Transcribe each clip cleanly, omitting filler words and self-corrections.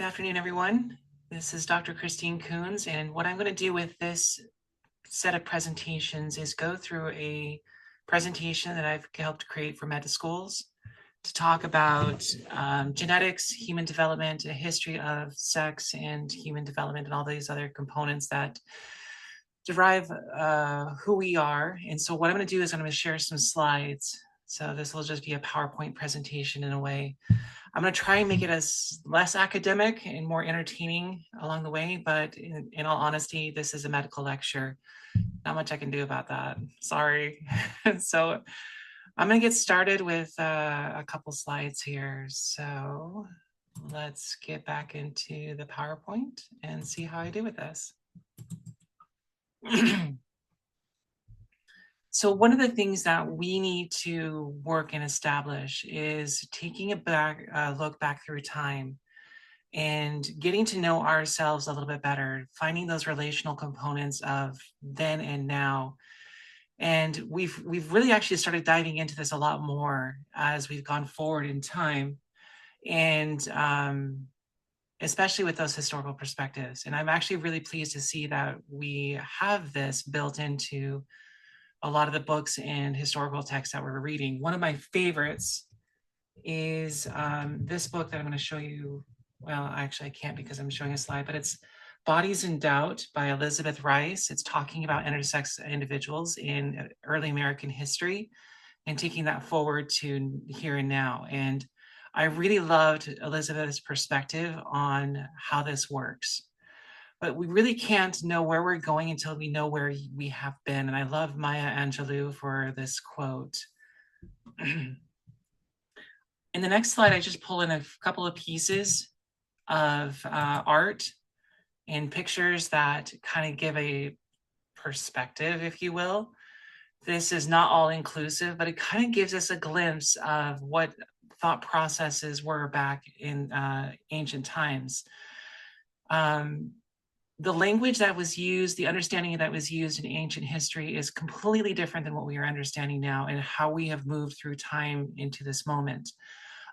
afternoon, everyone. This is Dr. Christine Coons, and what I'm going to do with this set of presentations is go through a presentation that I've helped create for med schools to talk about genetics, human development, a history of sex and human development, and all these other components that derive who we are. And so what I'm going to do is I'm going to share some slides. So this will just be a PowerPoint presentation in a way. I'm going to try and make it as less academic and more entertaining along the way, but in all honesty, this is a medical lecture. Not much I can do about that. Sorry. So I'm going to get started with a couple slides here. So let's get back into the PowerPoint and see how I do with this. So one of the things that we need to work and establish is taking a look back through time and getting to know ourselves a little bit better, finding those relational components of then and now. And we've really actually started diving into this a lot more as we've gone forward in time, and especially with those historical perspectives. And I'm actually really pleased to see that we have this built into a lot of the books and historical texts that we're reading. One of my favorites is this book that I'm going to show you. Well, actually, I can't because I'm showing a slide, but it's Bodies in Doubt by Elizabeth Rice. It's talking about intersex individuals in early American history and taking that forward to here and now. And I really loved Elizabeth's perspective on how this works. But we really can't know where we're going until we know where we have been. And I love Maya Angelou for this quote. In the next slide, I just pull in a couple of pieces of art and pictures that kind of give a perspective, if you will. This is not all inclusive, but it kind of gives us a glimpse of what thought processes were back in ancient times. The language that was used, the understanding that was used in ancient history is completely different than what we are understanding now, and how we have moved through time into this moment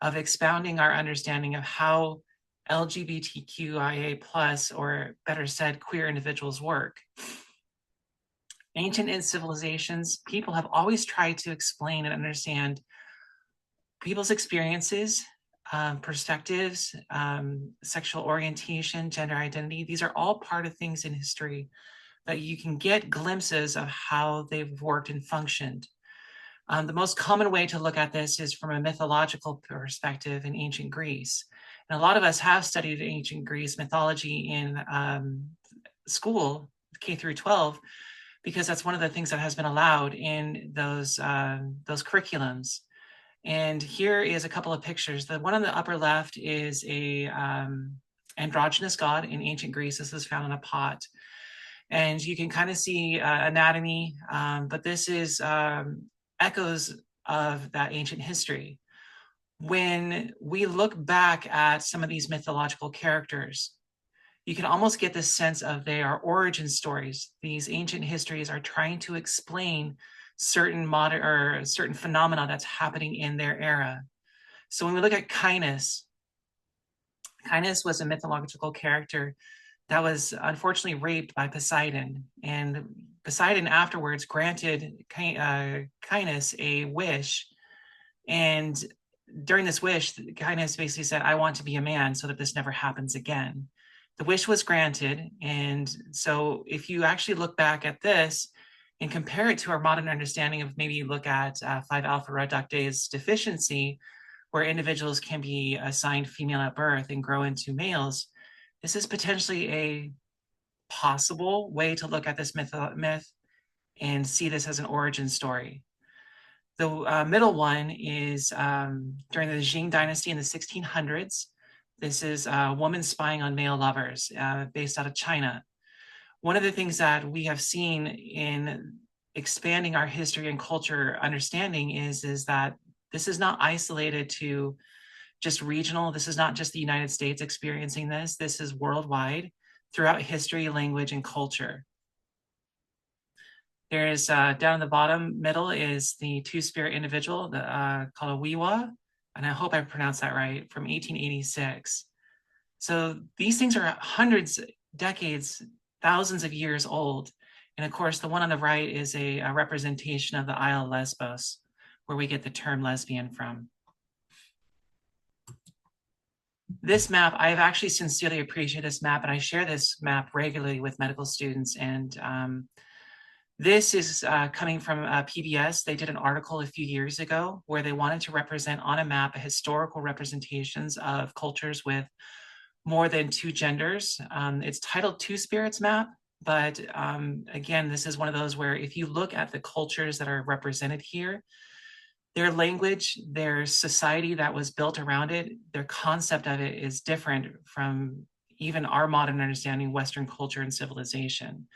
of expounding our understanding of how LGBTQIA plus, or better said, queer individuals work. Ancient civilizations, people have always tried to explain and understand people's experiences, perspectives, sexual orientation, gender identity. These are all part of things in history that you can get glimpses of how they've worked and functioned. The most common way to look at this is from a mythological perspective in ancient Greece. And a lot of us have studied ancient Greece mythology in school, K through 12, because that's one of the things that has been allowed in those curriculums. And here is a couple of pictures. The one on the upper left is a androgynous god in ancient Greece. This is found in a pot. And you can kind of see anatomy, but this is echoes of that ancient history. When we look back at some of these mythological characters, you can almost get this sense of they are origin stories. These ancient histories are trying to explain certain modern or certain phenomena that's happening in their era. So when we look at Cainus was a mythological character that was unfortunately raped by Poseidon, and Poseidon afterwards granted Cainus a wish, and during this wish, Cainus basically said, "I want to be a man so that this never happens again." The wish was granted, and so if you actually look back at this and compare it to our modern understanding of, maybe look at 5-alpha reductase deficiency, where individuals can be assigned female at birth and grow into males, this is potentially a possible way to look at this myth and see this as an origin story. The middle one is during the Qing dynasty in the 1600s. This is a woman spying on male lovers based out of China. One of the things that we have seen in expanding our history and culture understanding is that this is not isolated to just regional. This is not just the United States experiencing this. This is worldwide throughout history, language, and culture. There is down in the bottom middle is the two-spirit individual called a Wiwa, and I hope I pronounced that right, from 1886. So these things are hundreds, decades, thousands of years old. And of course, the one on the right is a representation of the Isle of Lesbos, where we get the term lesbian from. This map, I've actually sincerely appreciated this map, and I share this map regularly with medical students. And this is coming from PBS. They did an article a few years ago where they wanted to represent on a map historical representations of cultures with more than two genders. It's titled Two Spirits Map, but again, this is one of those where if you look at the cultures that are represented here, their language, their society that was built around it, their concept of it is different from even our modern understanding of Western culture and civilization.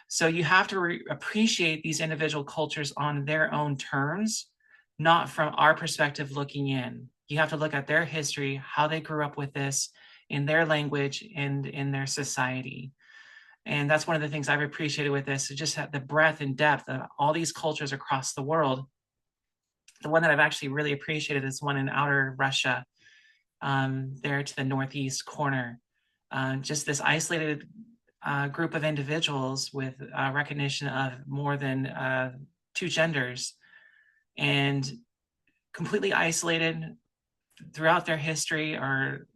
So you have to appreciate these individual cultures on their own terms, not from our perspective looking in. You have to look at their history, how they grew up with this in their language and in their society. And that's one of the things I've appreciated with this, just the breadth and depth of all these cultures across the world. The one that I've actually really appreciated is one in outer Russia, there to the northeast corner. Just this isolated group of individuals with recognition of more than two genders and completely isolated throughout their history, or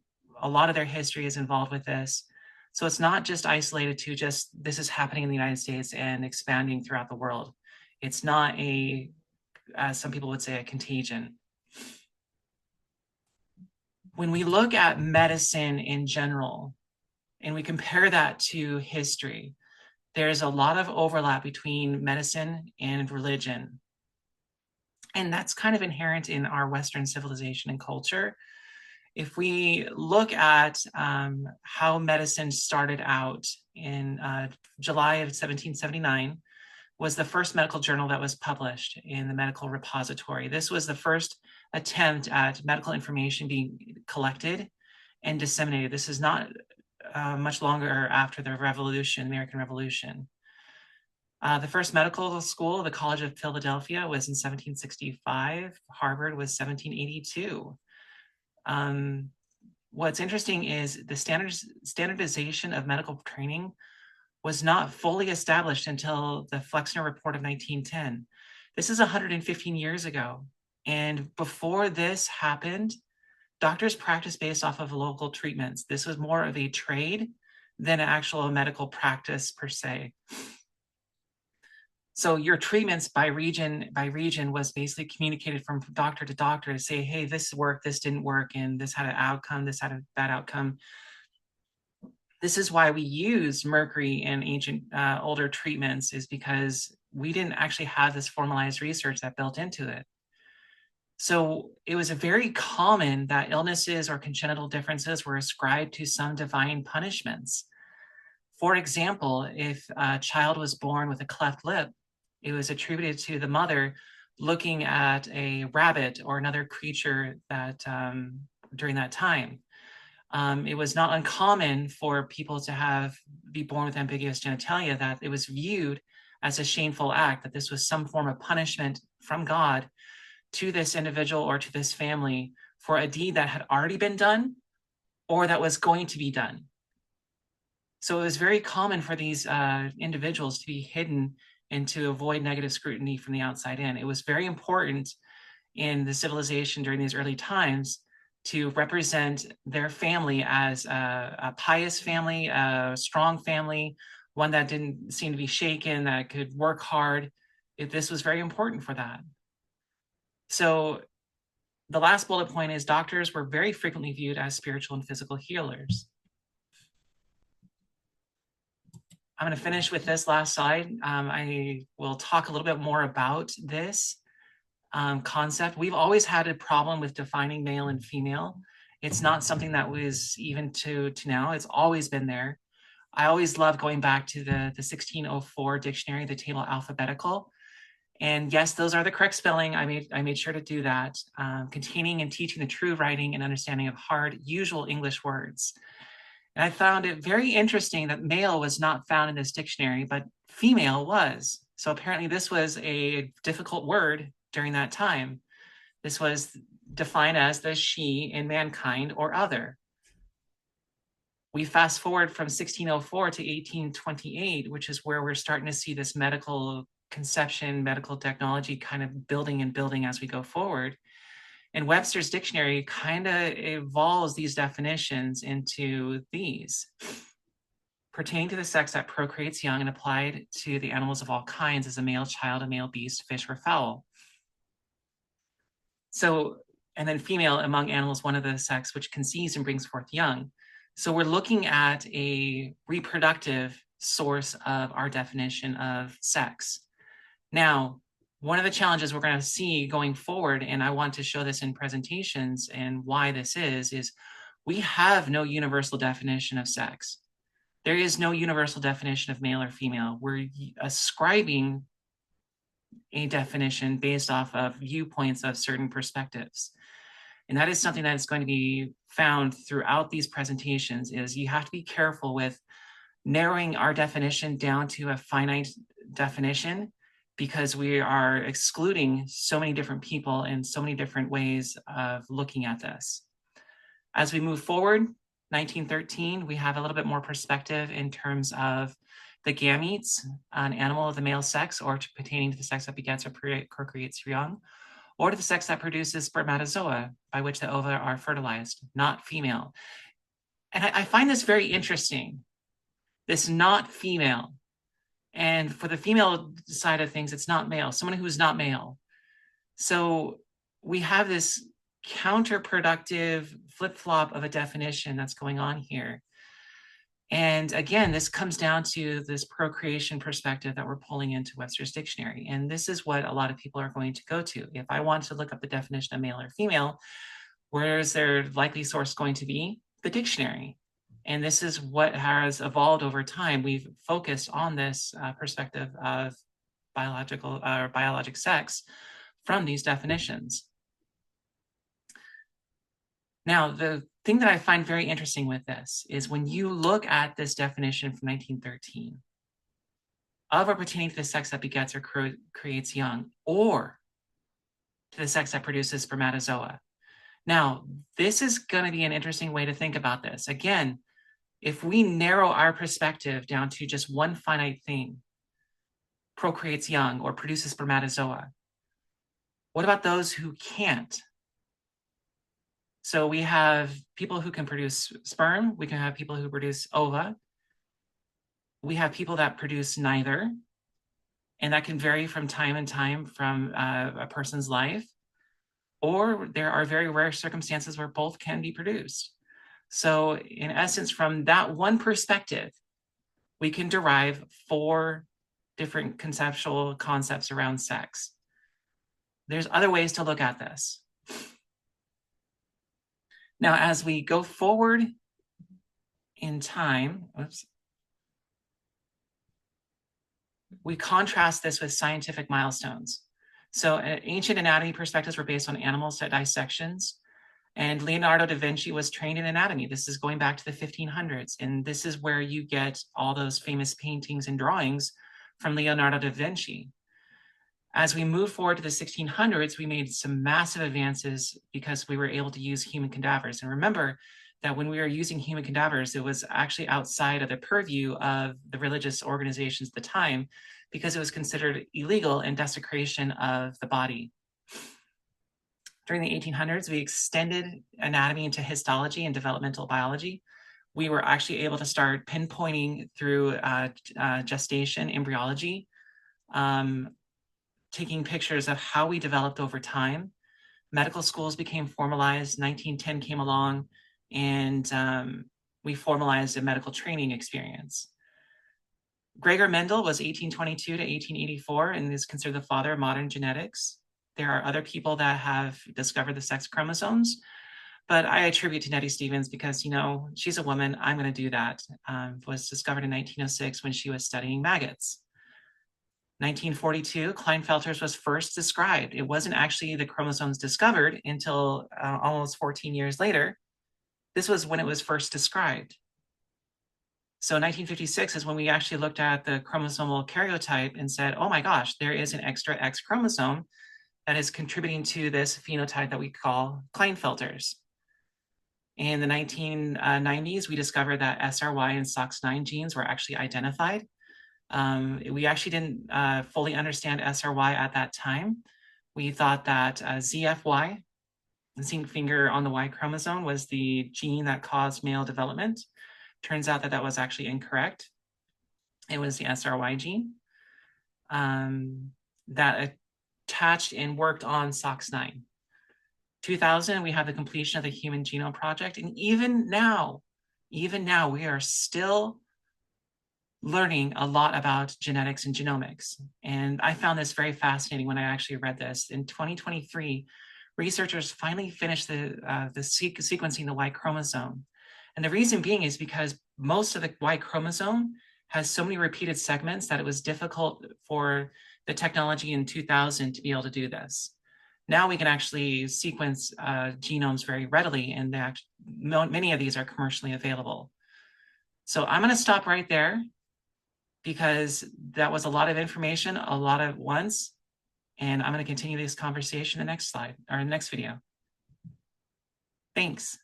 a lot of their history is involved with this. So it's not just isolated to just this is happening in the United States and expanding throughout the world. It's not a, as some people would say, a contagion. When we look at medicine in general and we compare that to history, there's a lot of overlap between medicine and religion. And that's kind of inherent in our Western civilization and culture. If we look at how medicine started out in July of 1779, was the first medical journal that was published in the medical repository. This was the first attempt at medical information being collected and disseminated. This is not much longer after the Revolution, American Revolution. The first medical school, the College of Philadelphia, was in 1765. Harvard was 1782. What's interesting is the standardization of medical training was not fully established until the Flexner Report of 1910. This is 115 years ago. And before this happened, doctors practiced based off of local treatments. This was more of a trade than an actual medical practice per se. So your treatments by region was basically communicated from doctor to doctor to say, hey, this worked, this didn't work, and this had an outcome, this had a bad outcome. This is why we use mercury in ancient older treatments, is because we didn't actually have this formalized research that built into it. So it was very common that illnesses or congenital differences were ascribed to some divine punishments. For example, if a child was born with a cleft lip, it was attributed to the mother looking at a rabbit or another creature that during that time. It was not uncommon for people to be born with ambiguous genitalia, that it was viewed as a shameful act, that this was some form of punishment from God to this individual or to this family for a deed that had already been done or that was going to be done. So it was very common for these individuals to be hidden and to avoid negative scrutiny from the outside in. It was very important in the civilization during these early times to represent their family as a pious family, a strong family, one that didn't seem to be shaken, that could work hard. This was very important for that. So the last bullet point is doctors were very frequently viewed as spiritual and physical healers. I'm going to finish with this last slide. I will talk a little bit more about this concept. We've always had a problem with defining male and female. It's not something that was even to now. It's always been there. I always love going back to the 1604 dictionary, the table alphabetical. And yes, those are the correct spelling. I made sure to do that. Containing and teaching the true writing and understanding of hard, usual English words. And I found it very interesting that male was not found in this dictionary, but female was. So apparently this was a difficult word during that time. This was defined as the she in mankind or other. We fast forward from 1604 to 1828, which is where we're starting to see this medical conception, medical technology kind of building and building as we go forward. And Webster's dictionary kind of evolves these definitions into these: pertaining to the sex that procreates young and applied to the animals of all kinds as a male child, a male beast, fish, or fowl. So, and then female among animals, one of the sex which conceives and brings forth young. So we're looking at a reproductive source of our definition of sex. Now, one of the challenges we're going to see going forward, and I want to show this in presentations and why this is we have no universal definition of sex. There is no universal definition of male or female. We're ascribing a definition based off of viewpoints of certain perspectives. And that is something that is going to be found throughout these presentations, is you have to be careful with narrowing our definition down to a finite definition, because we are excluding so many different people and so many different ways of looking at this. As we move forward, 1913, we have a little bit more perspective in terms of the gametes, an animal of the male sex, or pertaining to the sex that begets or procreates young, or to the sex that produces spermatozoa, by which the ova are fertilized, not female. And I find this very interesting, this not female. And for the female side of things, it's not male, someone who's not male. So we have this counterproductive flip-flop of a definition that's going on here. And again, this comes down to this procreation perspective that we're pulling into Webster's dictionary. And this is what a lot of people are going to go to. If I want to look up the definition of male or female, where is their likely source going to be? The dictionary. And this is what has evolved over time. We've focused on this perspective of biologic sex from these definitions. Now, the thing that I find very interesting with this is when you look at this definition from 1913 of or pertaining to the sex that begets or creates young, or to the sex that produces spermatozoa. Now, this is going to be an interesting way to think about this. Again, if we narrow our perspective down to just one finite thing, procreates young or produces spermatozoa, what about those who can't? So we have people who can produce sperm, we can have people who produce ova, we have people that produce neither, and that can vary from time and time from a person's life, or there are very rare circumstances where both can be produced. So in essence, from that one perspective, we can derive 4 different conceptual concepts around sex. There's other ways to look at this. Now, as we go forward in time, we contrast this with scientific milestones. So ancient anatomy perspectives were based on animal dissections, and Leonardo da Vinci was trained in anatomy. This is going back to the 1500s, and this is where you get all those famous paintings and drawings from Leonardo da Vinci. As we move forward to the 1600s, we made some massive advances because we were able to use human cadavers. And remember that when we were using human cadavers, it was actually outside of the purview of the religious organizations at the time, because it was considered illegal and desecration of the body. During the 1800s, we extended anatomy into histology and developmental biology. We were actually able to start pinpointing through gestation, embryology, taking pictures of how we developed over time. Medical schools became formalized. 1910 came along, and we formalized a medical training experience. Gregor Mendel was 1822 to 1884 and is considered the father of modern genetics. There are other people that have discovered the sex chromosomes, but I attribute to Nettie Stevens because, you know, she's a woman. I'm going to do that. Was discovered in 1906 when she was studying maggots. 1942, Klinefelter's was first described. It wasn't actually the chromosomes discovered until almost 14 years later. This was when it was first described. So 1956 is when we actually looked at the chromosomal karyotype and said, oh my gosh, there is an extra X chromosome that is contributing to this phenotype that we call Klinefelter's. In the 1990s, we discovered that SRY and SOX9 genes were actually identified. We actually didn't fully understand SRY at that time. We thought that ZFY, zinc finger on the Y chromosome, was the gene that caused male development. Turns out that that was actually incorrect. It was the SRY gene that attached and worked on SOX9. 2000, we have the completion of the Human Genome Project. And even now, we are still learning a lot about genetics and genomics. And I found this very fascinating when I actually read this. In 2023, researchers finally finished the sequencing the Y chromosome. And the reason being is because most of the Y chromosome has so many repeated segments that it was difficult for the technology in 2000 to be able to do this. Now we can actually sequence genomes very readily, and many of these are commercially available. So I'm going to stop right there because that was a lot of information, a lot at once, and I'm going to continue this conversation in the next slide or next video. Thanks.